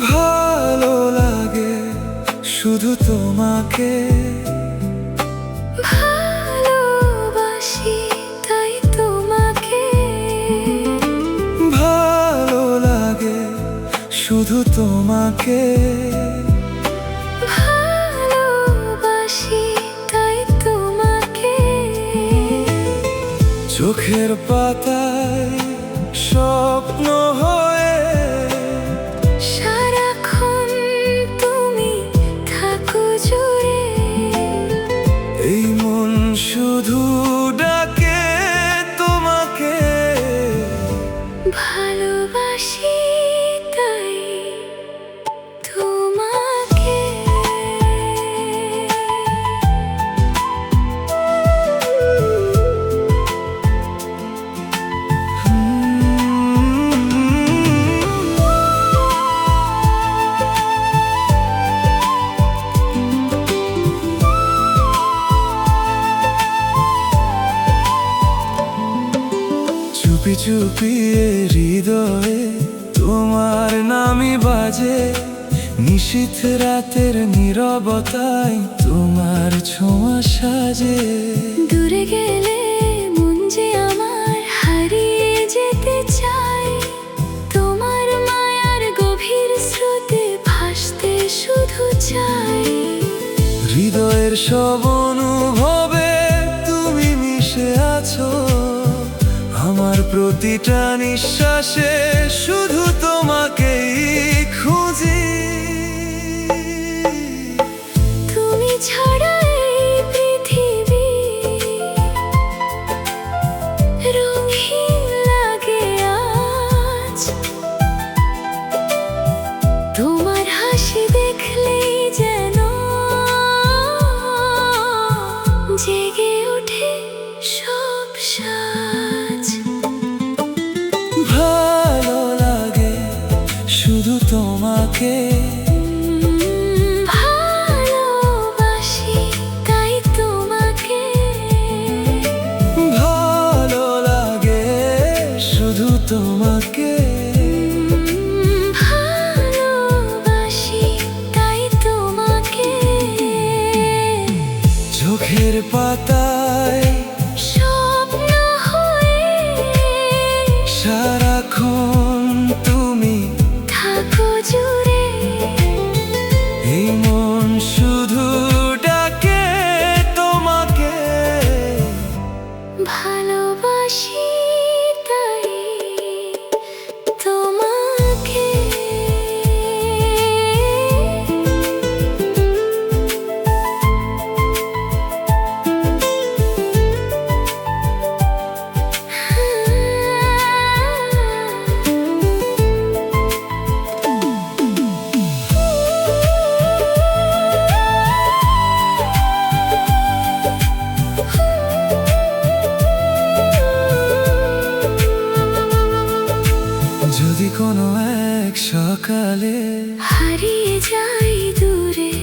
ভালো লাগে শুধু তোমাকে, ভালোবাসি তাই তোমাকে, ভালো লাগে শুধু তোমাকে, ভালোবাসি তাই তোমাকে। চোখের পাতায় স্বপ্ন হয়ে সারাক্ষণ তুমি থাকো জুড়ে, এই মন শুধু ডাকে তোমাকে। ভালোবাসি তাই তোমাকে। চুপি চুপি হৃদয়ে তোমার নামই বাজে, নিশীথ রাতের নীরবতায় তোমার ছোঁয়া সাজে। দূরে গেলে মন যে আমার হারিয়ে যেতে চায়, তোমার মায়ার গভীর স্রোতে ভাসতে শুধু চাই। হৃদয়ের সব অনুভবে তুমি মিশে আছো, আমার প্রতিটা নিঃশ্বাসে শুধু তোমাকেই খুঁজি। তুমি ছাড়া এই পৃথিবী রঙিন লাগে আজ, তোমার হাসি দেখলেই যেন জেগে ওঠে সব সাজ। ভালো লাগে শুধু তোমাকে, ভালোবাসি তাই তোমাকে, ভালো লাগে শুধু তোমাকে, ভালোবাসি তাই তোমাকে। চোখের পাতায় স্বপ্ন হয়ে সারাক্ষণ তুমি থাকো জুড়ে, এই মন শুধু ডাকে তোমাকে। ভালোবাসি তাই তোমাকে। যদি কোনো এক সকালে হারিয়ে যাই দূরে,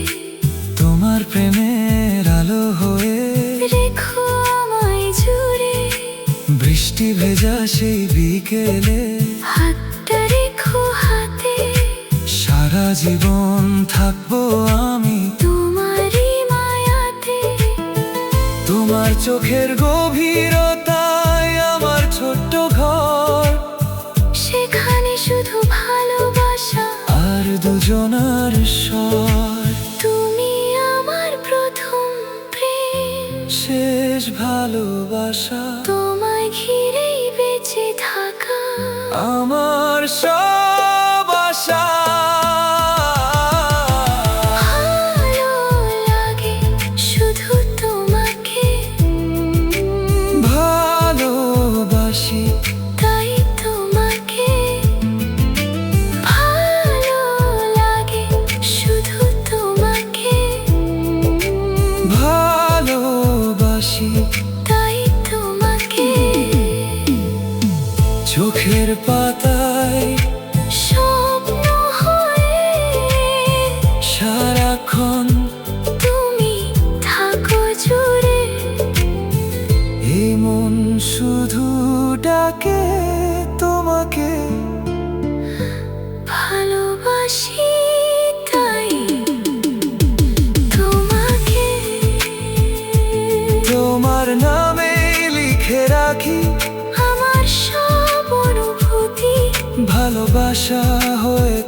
তোমার প্রেমের আলো হয়ে রেখো আমায় জুড়ে, বৃষ্টি ভেজা সেই বিকেলে হাতটা রেখো হাতে, সারা জীবন থাকবো আমি তোমারই মায়াতে। তোমার চোখের গভীরতায় আমার ছোট্ট ঘর, সেখানে শুধু ভালোবাসা আর দুজনার স্বর। তুমি আমার প্রথম প্রেম, শেষ ভালোবাসা, তোমায় ঘিরেই বেঁচে থাকা আমার সব আশা। ভালো লাগে শুধু তোমাকে, ভালোবাসি পাতায় স্বপ্ন হয়ে সারাক্ষণ তুমি থাকো জুড়ে। এই মন শুধু ডাকে তোমাকে, ভালোবাসি তাই তোমাকে। তোমার নামে লিখে রাখি আমার সব অনুভূতি ভালোবাসা হয়ে